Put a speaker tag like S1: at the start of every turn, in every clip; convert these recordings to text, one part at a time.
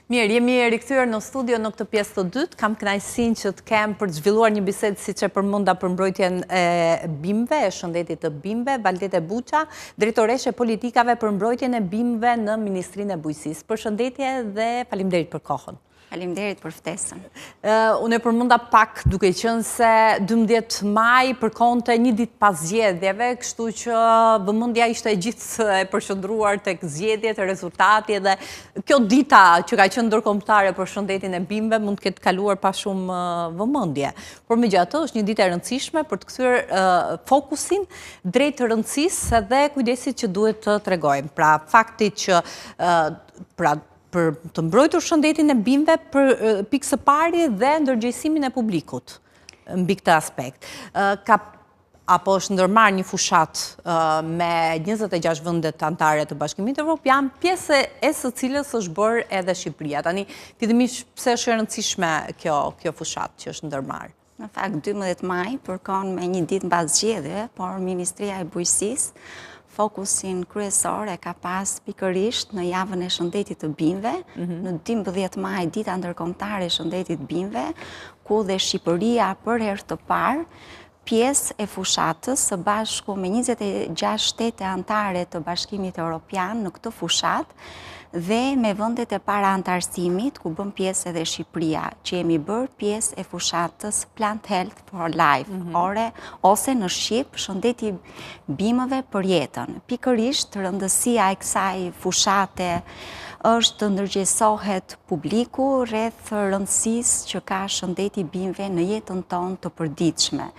S1: Mirë, jemi rikthyer në studio në këtë pjesë të dytë. Kam kënaqësinë që të kem për të zhvilluar një bisedë siç e përmenda për mbrojtjen e bimëve, e shëndetit të bimëve, Valdete Buça, drejtoreshe politikave për mbrojtjen e bimëve në Ministrinë e Bujqësisë. Përshëndetje dhe faleminderit për kohën.
S2: Faleminderit për ftesën.
S1: Unë e përmenda pak duke qenë se 12 maj përkonte një ditë pas zgjedhjeve, kështu që vëmendja ishte gjithë e përqendruar tek zgjedhjet, rezultati dhe kjo dita që ka qenë ndërkombëtare për shëndetin e bimëve mund të ketë kaluar pa shumë vëmendje. Por megjithatë është një ditë e rëndësishme për të kthyer fokusin drejt rëndësisë dhe kujdesit që duhet të tregojmë. Pra fakti që për të mbrojtur shëndetin e bimëve për pikë së pari dhe ndërgjegjësimin e publikut mbi këtë aspekt. Apo është ndërmarrë një fushat me 26 vendet anëtare të Bashkimit Evropian, pjesë e së cilës është bërë edhe Shqipëria. Tani, fillimisht pse është e rëndësishme kjo fushat që është ndërmarrë?
S2: Në fakt 12 maj përkon me një ditë mbas zgjedhjeve, por Ministria e Bujqësisë fokusin kryesor e ka pas pikërisht në javën e shëndetit të bimëve, në 12 maj dita ndërkombëtare e shëndetit bimëve, ku dhe Shqipëria për herë të parë pjesë e fushatës së bashku me 26 shtete anëtare të Bashkimit Evropian në këtë fushat dhe me vendet e para antarësimit ku bën pjesë edhe Shqipëria, që jemi bërë pjesë e fushatës Plant Health for Life, ose në Shqip shëndeti bimëve për jetën. Pikërisht rëndësia e kësaj fushate është të ndërgjegjësohet publiku rreth rëndësisë që ka shëndeti bimëve në jetën tonë të përditshme.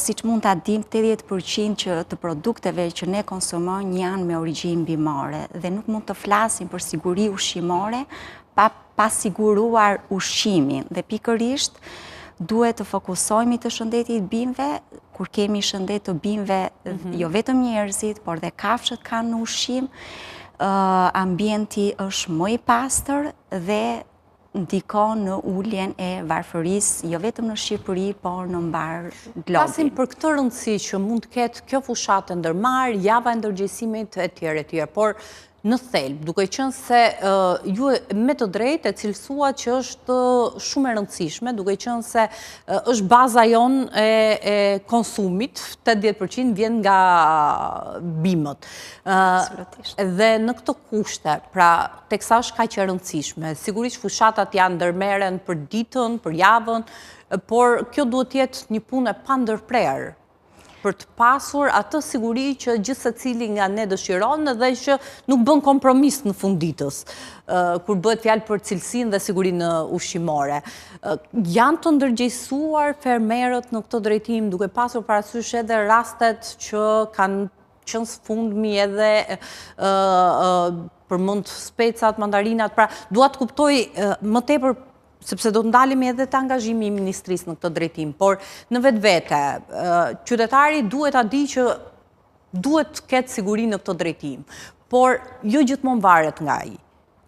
S2: Siç mund ta dim, 80% të produkteve që ne konsumojmë janë me origjinë bimore dhe nuk mund të flasim për siguri ushqimore pa siguruar ushqimin. Dhe pikërisht duhet të fokusohemi të shëndetit bimëve, kur kemi shëndet të bimëve, jo vetëm njerëzit, por dhe kafshët kanë në ushqim, ambienti është më i pastër dhe ndikon në uljen e varfërisë, jo vetëm në Shqipëri, por në mbar globin.
S1: Pasim për këtë rëndësi që mund të ketë kjo fushatë ndërmarrë, java e ndërgjegjësimit e tjerë, por në thelb, duke qenë se ju me të drejtë e cilësua që është shumë e rëndësishme, duke qenë se është baza jonë e konsumit, 80% vjen nga bimët. Dhe në këto kushte, pra teksa është kaq e rëndësishme, sigurisht fushatat janë ndërmerren për ditën, për javën, por kjo duhet të jetë një punë e pandërprerë për të pasur atë siguri që gjithë secili nga ne dëshiron dhe që nuk bën kompromis në fund ditës, kur bëhet fjalë për cilësinë dhe sigurinë ushqimore. Janë të ndërgjegjësuar fermerët në këtë drejtim, duke pasur parasysh edhe rastet që kanë qenë sfundmi edhe përmend specat, mandarinat, pra dua të kuptoj më tepër sepse do të ndalemi edhe të angazhimi i ministrisë në këtë drejtim, por në vetvete, qytetari duhet ta di që duhet të ketë siguri në këtë drejtim, por jo gjithmonë varet nga ai,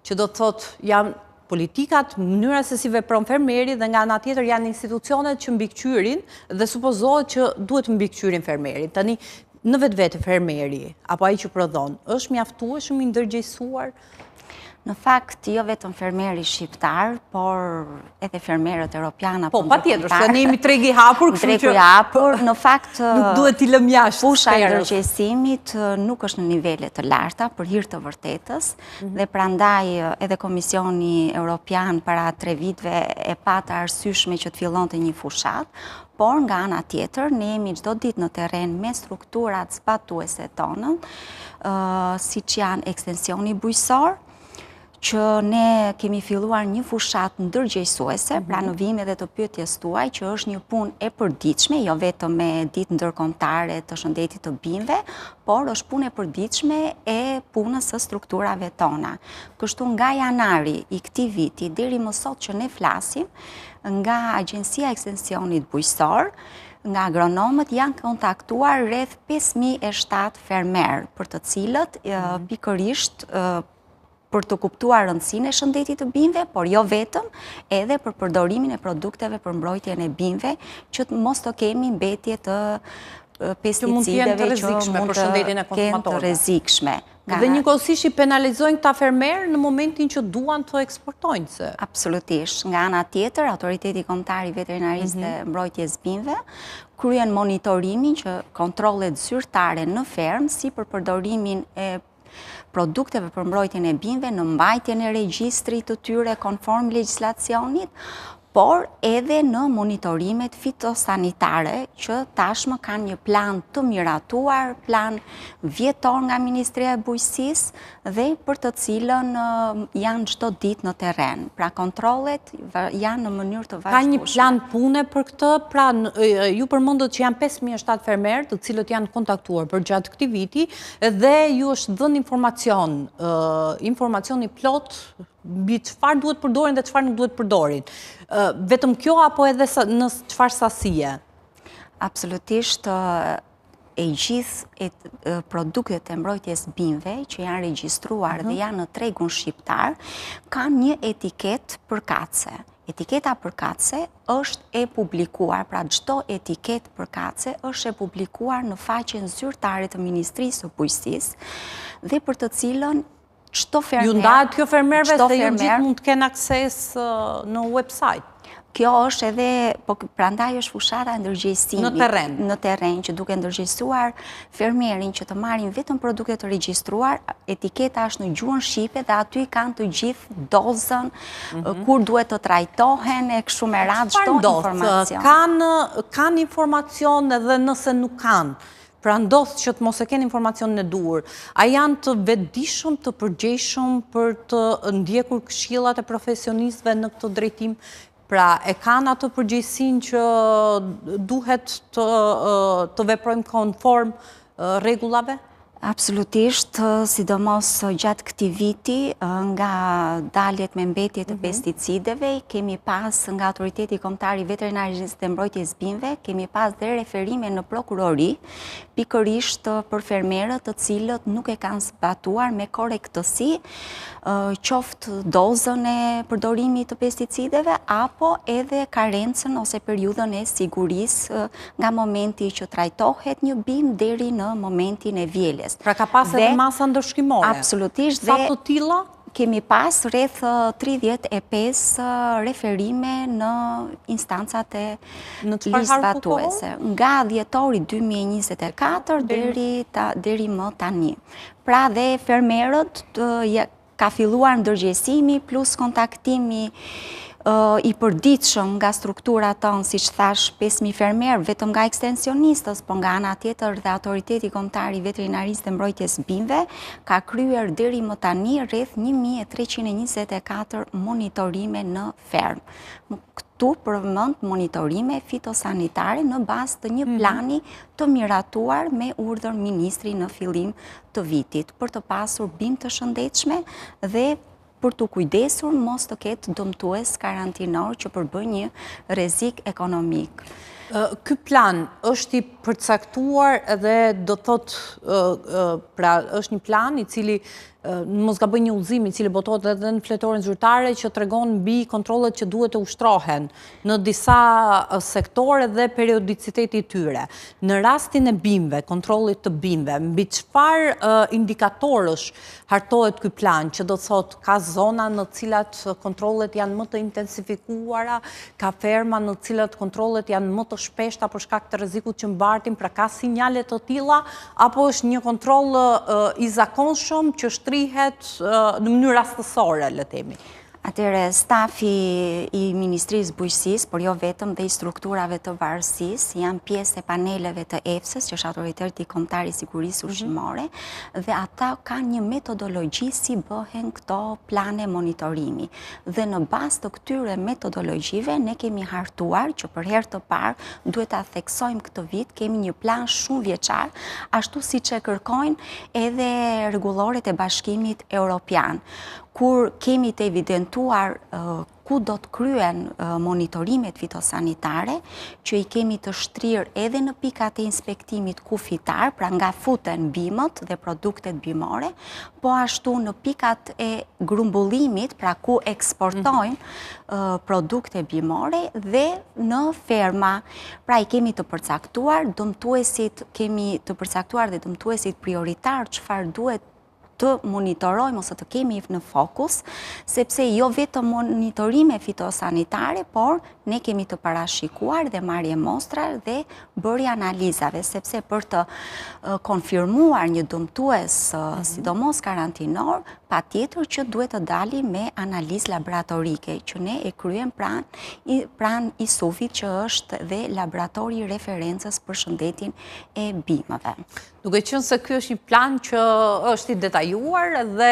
S1: që do të thotë janë politikat, mënyra se si vepron fermeri dhe nga ana tjetër janë institucionet që mbikëqyrin dhe supozohet që duhet mbikëqyrin fermerin. Tani në vetvete fermeri apo ai që prodhon është mjaftueshëm i ndërgjegjësuar?
S2: Në fakt, jo vetëm fermeri shqiptar, por edhe fermerët europiana.
S1: Po, patjetër, se ne jemi treg i hapur,
S2: kështu që në fakt
S1: nuk duhet t'i lëm jashtë.
S2: Fusha e ndërgjegjësimit nuk është në nivele të larta për hir të vërtetës dhe prandaj edhe Komisioni Evropian para 3 viteve e pata arsyeshme që të fillonte një fushat, por nga ana tjetër ne jemi çdo ditë në terren me strukturat zbatuese tonën, siç janë ekstensioni bujqësor, që ne kemi filluar një fushat ndërgjegjësuese, pra në vim edhe të pyetjes tuaj, që është një punë e përditshme, jo vetëm me ditë ndërkombëtare të shëndetit të bimëve, por është punë e përditshme e punës së strukturave tona. Kështu nga janari i këtij viti deri më sot që ne flasim, nga Agjencia e Ekstensionit Bujqësor, nga agronomët janë kontaktuar rreth 5007 fermer, për të cilët pikërisht për të kuptuar rëndësinë e shëndetit të bimëve, por jo vetëm, edhe për përdorimin e produkteve për mbrojtjen e bimëve, që mos të kemi mbetje të pesticideve që mund të kenë të rrezikshme.
S1: Dhe njëkohësisht i penalizojnë këta fermerë në momentin që duan të eksportojnë se.
S2: Absolutisht. Nga ana tjetër, Autoriteti Kombëtar i Veterinarisë dhe Mbrojtjes Bimëve kryen monitorimin që kontrollet zyrtare në fermë si për përdorimin e produkteve për mbrojtjen e bimëve në mbajtjen e regjistrit të tyre konform legjislacionit, por edhe në monitorimet fitosanitare që tashmë kanë një plan të miratuar, plan vjetor nga Ministria e Bujqësisë dhe për të cilën janë çdo ditë në terren. Pra kontrollet janë në mënyrë të vazhdueshme.
S1: Ka një plan pune për këtë, pra ju përmendët që janë 5007 fermerë të cilët janë kontaktuar për gjatë këtij viti dhe ju është dhënë informacioni plot mbi çfarë duhet përdorin dhe çfarë nuk duhet përdorin. Vetëm kjo apo edhe në çfarë sasie?
S2: Absolutisht e gjithë produktet e mbrojtjes bimëve që janë regjistruar dhe janë në tregun shqiptar kanë një etiketë përkatëse. Etiketa përkatëse është e publikuar, pra çdo etiketë përkatëse është e publikuar në faqen zyrtare të Ministrisë së Bujqësisë dhe për të cilën çdo fermer.
S1: Ju ndahet kjo fermerëve se ju gjithë mund të kenë akses në website.
S2: Kjo është edhe, po prandaj është fushata e ndërgjegjësimit në terren që duke ndërgjegjësuar fermerin që të marrin vetëm produkte të regjistruar, etiketa është në gjuhën shqipe dhe aty kanë të gjithë dozën, kur duhet të trajtohen e kështu me radhë çdo informacion.
S1: Kanë informacion edhe nëse nuk kanë. Pra ndodh që të mos e kenë informacionin e duhur, a janë të vetëdijshëm, të përgjegjshëm për të ndjekur këshillat e profesionistëve në këtë drejtim? Pra e kanë atë përgjegjësinë që duhet të veprojmë konform rregullave?
S2: Absolutisht, sidomos gjatë këtij viti, nga daljet me mbetje të pesticideve, kemi pas nga Autoriteti Kombëtar i Veterinarisë dhe Mbrojtjes Bimëve, kemi pas dhe referime në prokurori, pikërisht për fermerët të cilët nuk e kanë zbatuar me korrektësi qoftë dozën e përdorimit të pesticideve apo edhe karencën ose periudhën e sigurisë nga momenti që trajtohet një bimë deri në momentin e vjeljes.
S1: Pra ka pas edhe masa ndërshkimore?
S2: Absolutisht.
S1: Sa të tilla?
S2: Kemi pas rreth 35 referime në instancat e ligjzbatuese. Nga dhjetori 2024 deri më tani. Pra dhe fermerët ka filluar ndërgjegjësimi plus kontaktimi i përditshëm nga strukturat tonë, siç thash, 5000 fermerë vetëm nga ekstensionistës, po nga ana tjetër dhe Autoriteti Kombëtar i Veterinarisë dhe Mbrojtjes Bimëve ka kryer deri më tani rreth 1324 monitorime në fermë. Këtu përmend monitorime fitosanitare në bazë të një plani të miratuar me urdhër ministri në fillim të vitit për të pasur bimë të shëndetshme dhe për të kujdesur mos të ketë dëmtues karantinor që përbën një rrezik ekonomik.
S1: Ky plan është i përcaktuar dhe do thotë, pra është një plan i cili mos gaboj një udhëzim i cili botohet edhe në fletoren zyrtare që tregon mbi kontrollet që duhet të ushtrohen në disa sektore dhe periodiciteti i tyre. Në rastin e bimëve, kontrollit të bimëve, mbi çfarë indikatorësh hartohet ky plan, që do të thotë ka zona në të cilat kontrollet janë më të intensifikuara, ka ferma në të cilat kontrollet janë më të shpeshta për shkak të rrezikut që mbartin, pra ka sinjale të tilla apo është një kontroll i zakonshëm që shtrihet në mënyrë rastësore, le të themi?
S2: Atëre, stafi i Ministrisë Bujqësisë, por jo vetëm dhe i strukturave të varësisë, janë pjesë e paneleve të EFSA-s, që është Autoriteti Kombëtar i Sigurisë Ushqimore, dhe ata kanë një metodologji si bëhen këto plane monitorimi. Dhe në bazë të këtyre metodologjive, ne kemi hartuar që për herë të parë duhet ta theksojmë këtë vit, kemi një plan shumë vjeçar, ashtu siç e kërkojnë edhe rregulloret e Bashkimit Evropian, kur kemi të evidentuar ku do të kryen monitorimet fitosanitare, që i kemi të shtrirë edhe në pikat e inspektimit kufitar, pra nga futen bimët dhe produktet bimore, po ashtu në pikat e grumbullimit, pra ku eksportojnë produkte bimore dhe në ferma. Pra i kemi të përcaktuar, kemi të përcaktuar dhe dëmtuesit prioritar çfarë duhet të monitorojmë ose të kemi në fokus, sepse jo vetëm monitorime fitosanitare, por ne kemi të parashikuar dhe marrje mostra dhe bërje analizave, sepse për të konfirmuar një dëmtues sidomos karantinor, patjetër që duhet të dali me analizë laboratorike, që ne e kryem pran ISUF-it, që është dhe laboratori referencës për shëndetin e bimëve.
S1: Duke qenë se ky është një plan që është i detajuar dhe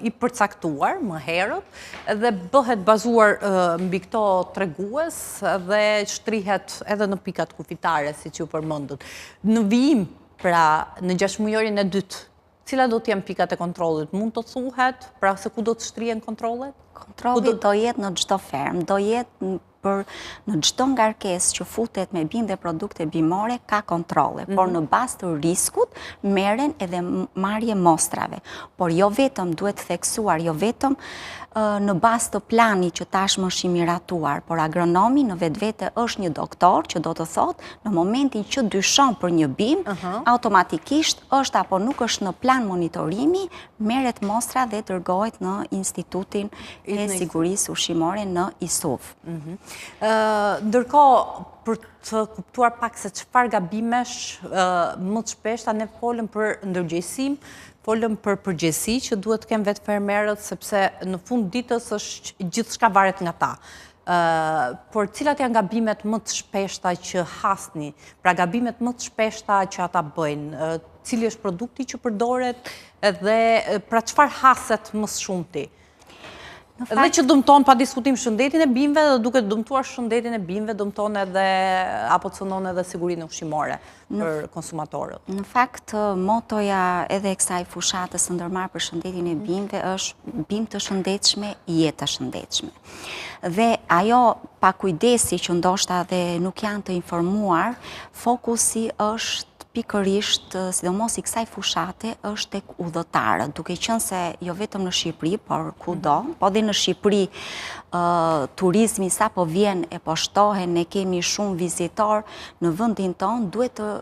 S1: i përcaktuar më herët dhe bëhet bazuar mbi këto tregues dhe shtrihet edhe në pikat kufitare, siç ju përmendët. Në vijim, pra në 6 mujorin e dytë, cilat do të jenë pikat e kontrollit? Mund të thuhet, pra se ku do të shtrihen kontrollet?
S2: Kontrolli do jetë në çdo fermë, do jetë në çdo ngarkesë që futet me bimë dhe produkte bimore ka kontrolle, por në bazë të riskut merren edhe marrje mostrave. Por jo vetëm duhet theksuar, jo vetëm në bazë të planit që tashmë është i miratuar, por agronomi në vetvete është një doktor që do të thotë në momentin që dyshon për një bimë, automatikisht është apo nuk është në plan monitorimi, merret mostra dhe dërgohet në Institutin e Sigurisë Ushqimore në ISUF.
S1: Ndërkohë, për të kuptuar pak se çfarë gabimesh më të shpeshta, ne folëm për ndërgjegjësim, folëm për përgjegjësi që duhet të kemë vetë fermerët, sepse në fund ditës është gjithçka varet nga ta. Por cilat janë gabimet më të shpeshta që hasni? Pra gabimet më të shpeshta që ata bëjnë? Cili është produkti që përdoret dhe pra çfarë haset më së shumti? Dhe që dëmton pa diskutim shëndetin e bimëve dhe duke dëmtuar shëndetin e bimëve, dëmton edhe apo cënon edhe sigurinë ushqimore për konsumatorët.
S2: Në fakt, motoja edhe kësaj fushatës ndërmarrë për shëndetin e bimëve është bimë të shëndetshme, jetë të shëndetshme. Dhe ajo pa kujdesi që ndoshta dhe nuk janë të informuar, fokusi është pikërisht, sidomos i kësaj fushate, është tek udhëtarët, duke qenë se jo vetëm në Shqipëri, por kudo, po dhe në Shqipëri turizmi sa po vjen e po shtohen, ne kemi shumë vizitor në vendin tonë, duhet të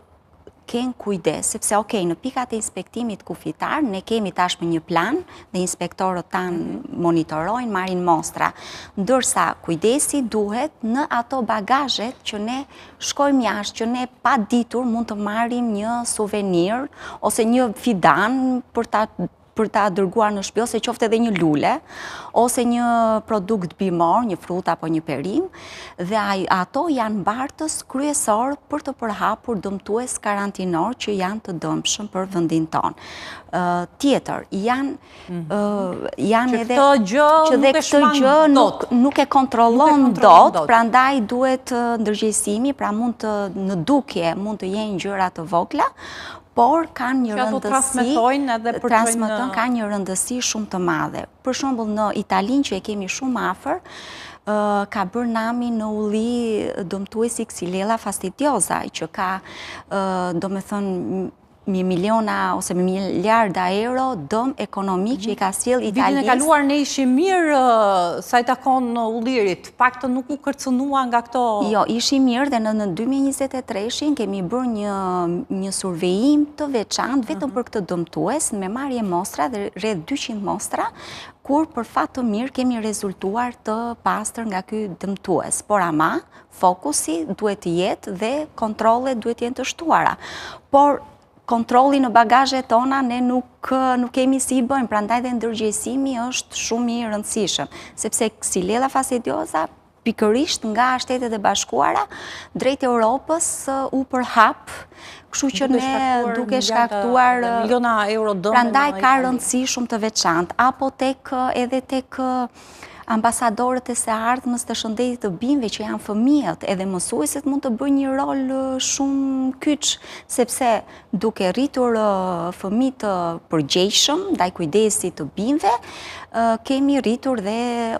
S2: kenë kujdes, sepse në pikat e inspektimit kufitar, ne kemi tashmë një plan dhe inspektorët tanë monitorojnë, marrin mostra. Ndërsa kujdesi duhet në ato bagazhet që ne shkojmë jashtë, që ne pa ditur mund të marrim një suvenir ose një fidan për ta dërguar në shtëpi, ose qoftë edhe një lule, ose një produkt bimor, një frut apo një perim, dhe ato janë bartës kryesor për të përhapur dëmtues karantinor që janë të dëmshëm për vendin tonë. Tjetër, janë edhe që dhe këtë gjë nuk e kontrollon dot, prandaj duhet ndërgjegjësimi, pra mund të në dukje mund të jenë gjëra të vogla, por kanë një rëndësi, ka një rëndësi shumë të madhe. Për shembull, në Italinë që e kemi shumë afër, ka bërë nami në ulli dëmtuesi Xylella fastidiosa, që ka, domethënë, miliona ose miliarda euro dëm ekonomik që i ka sjell Italia.
S1: Vitin e kaluar ne ishim mirë sa i takon ullirit, paktën nuk u kërcënua nga këto.
S2: Jo, ishim mirë dhe në 2023 kemi bërë një survejim të veçantë vetëm për këtë dëmtues me marrje mostra dhe rreth 200 mostra, kur për fat të mirë kemi rezultuar të pastër nga ky dëmtues. Por ama fokusi duhet të jetë dhe kontrollet duhet të jenë të shtuara. Por kontrolli në bagazhet tona ne nuk kemi si i bëjmë, prandaj dhe ndërgjegjësimi është shumë i rëndësishëm, sepse Xylella fastidiosa pikërisht nga Shtetet e Bashkuara drejt Europës u përhap, kështu që ne duke shkaktuar
S1: miliona euro dëm.
S2: Prandaj ka rëndësi shumë të veçantë, apo edhe tek ambasadorët e së ardhmës të shëndetit të bimëve që janë fëmijët, edhe mësuesit mund të bëjnë një rol shumë kyç, sepse duke rritur fëmijë të përgjegjshëm ndaj kujdesit të bimëve, kemi rritur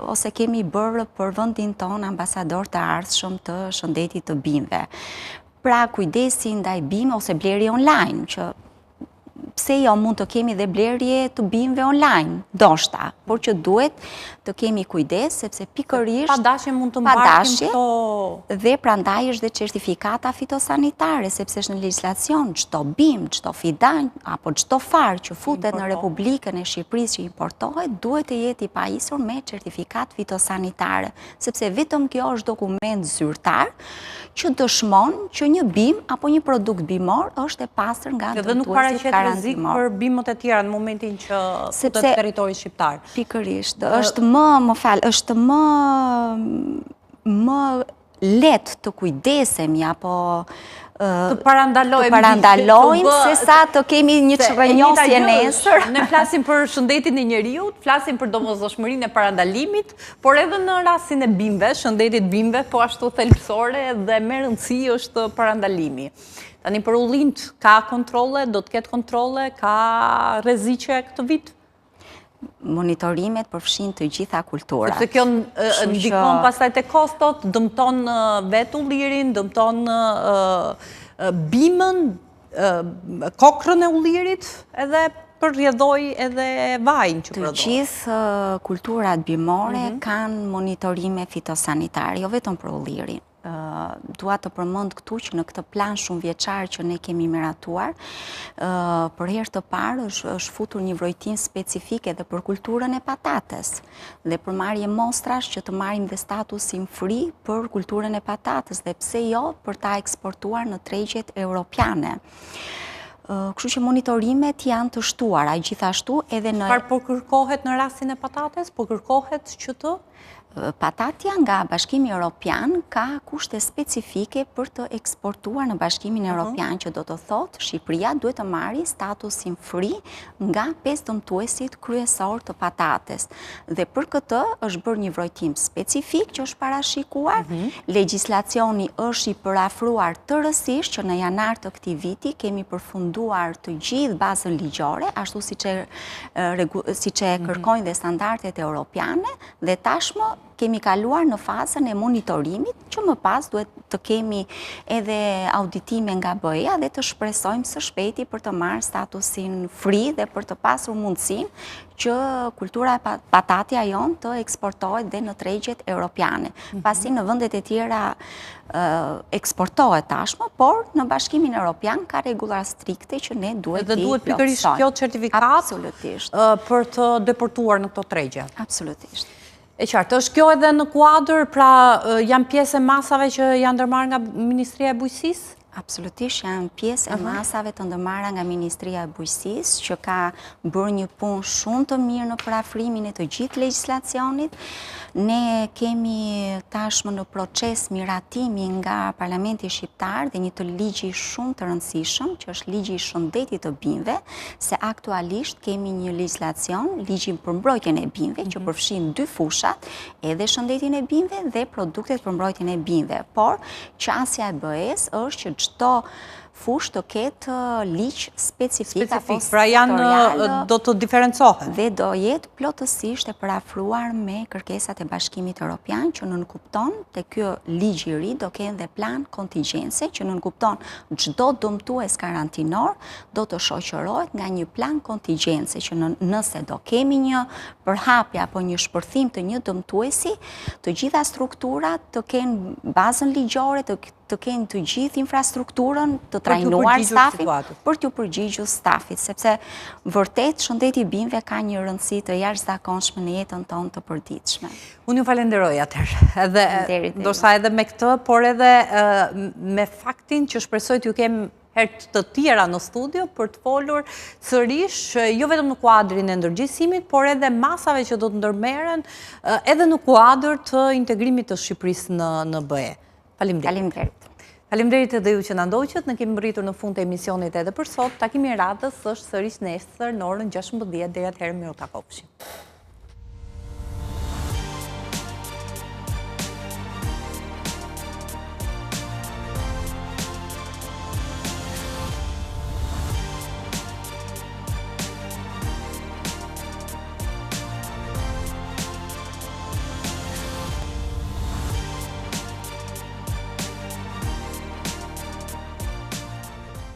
S2: ose kemi bërë për vendin ton ambasador të ardhshëm të shëndetit të bimëve. Pra kujdesi ndaj bimëve ose blerje online, që pse jo mund të kemi dhe blerje të bimëve online, ndoshta, por që duhet të kemi kujdes, sepse pikërisht
S1: padashje mund të mbarkim këto.
S2: Dhe prandaj është dhe certifikata fitosanitare, sepse është në legjislacion çdo bimë, çdo fidan apo çdo far që futet në Republikën e Shqipërisë që importohet, duhet të jetë i pajisur me certifikat fitosanitare, sepse vetëm kjo është dokument zyrtar që dëshmon që një bimë apo një produkt bimor është e pastër nga dëmtuesit
S1: karantimor. Për bimët e tjera në momentin që futet në territori shqiptar.
S2: Pikërisht, është është më lehtë të kujdesemi apo
S1: të parandalojmë
S2: se sa të kemi një çrrënjosje nesër.
S1: Ne flasim për shëndetin e njeriut, flasim për domosdoshmërinë e parandalimit, por edhe në rastin e bimëve, shëndetit bimëve, po ashtu thelbësore dhe me rëndësi është parandalimi. Tani për ullinjt ka kontrolle, do të ketë kontrolle, ka rreziqe këtë vit?
S2: Monitorimet përfshin të gjitha kulturat.
S1: Sepse kjo ndikon pastaj te kostot, dëmton vetë ullirin, dëmton bimën, kokrën e ullirit, edhe përrjedhoj edhe vajin që prodhohet.
S2: Të gjithë kulturat bimore kanë monitorime fitosanitare, jo vetëm për ullirin. Dua të përmend këtu që në këtë plan shumë vjeçar që ne kemi miratuar, për herë të parë është futur një vrojtim specifik edhe për kulturën e patates dhe për marrje mostrash që të marrim dhe statusin free për kulturën e patates dhe pse jo për ta eksportuar në tregjet europiane. Kështu që monitorimet janë të shtuara, gjithashtu edhe në...
S1: Çfarë po kërkohet në rastin e patates? Po kërkohet që të...
S2: Patatja nga Bashkimi Evropian ka kushte specifike për të eksportuar në Bashkimin Evropian, që do të thotë Shqipëria duhet të marrë statusin free nga 5 dëmtuesit kryesor të patates. Dhe për këtë është bërë një vrojtim specifik që është parashikuar. Legjislacioni është i përafruar tërësisht që në janar të këtij viti kemi përfunduar të gjithë bazën ligjore, ashtu siç e kërkojnë dhe standardet europiane, dhe tashmë kemi kaluar në fazën e monitorimit, që më pas duhet të kemi edhe auditime nga BE-ja dhe të shpresojmë së shpejti për të marrë statusin free dhe për të pasur mundësinë që kultura e patatja jon të eksportohet dhe në tregjet europiane. Pasi në vendet e tjera eksportohet tashmë, por në Bashkimin Evropian ka rregulla strikte që ne duhet
S1: t'i plotësojmë. Dhe duhet pikërisht kjo certifikat për të deportuar në këto tregje.
S2: Absolutisht.
S1: E qartë, është kjo edhe në kuadër, pra janë pjesë e masave që janë ndërmarrë nga Ministria e Bujqësisë?
S2: Absolutisht, janë pjesë e masave të ndërmarra nga Ministria e Bujqësisë, që ka bërë një punë shumë të mirë në parafrimin e të gjithë legjislacionit. Ne kemi tashmë në proces miratimi nga Parlamenti Shqiptar dhe një të ligji shumë të rëndësishëm, që është ligji i shëndetit të bimëve, se aktualisht kemi një legjislacion, ligjin për mbrojtjen e bimëve, që përfshin 2 fushat, edhe shëndetin e bimëve dhe produktet për mbrojtjen e bimëve. Por qasja e BE-s është që çdo fush të ketë ligj specifik,
S1: pra janë do të diferencohen.
S2: Dhe do jetë plotësisht e parafruar me kërkesat e Bashkimit Evropian, që nënkupton te ky ligj i ri do kenë dhe plan kontingjense, që nënkupton çdo dëmtues karantinor do të shoqërohet nga një plan kontingjense, që nëse do kemi një përhapje apo një shpërthim të një dëmtuesi, të gjitha strukturat të kenë bazën ligjore, të kenë të gjithë infrastrukturën të trajnuar stafit për t'u përgjigjur stafit, sepse vërtet shëndeti i bimëve ka një rëndësi të jashtëzakonshme në jetën tonë të përditshme.
S1: Unë ju falenderoj atëherë, ndoshta edhe me këtë, por edhe me faktin që shpresoj t'ju kem herë të tjera në studio për të folur sërish, jo vetëm në kuadrin e ndërgjegjësimit, por edhe masave që do të ndërmerren edhe në kuadër të integrimit të Shqipërisë në BE.
S2: Faleminderit.
S1: Faleminderit edhe ju që na ndoqët, ne kemi rritur në fund të emisionit edhe për sot. Takimi i radhës është sërish nesër në orën 16:00 deri atëherë miru takofshim.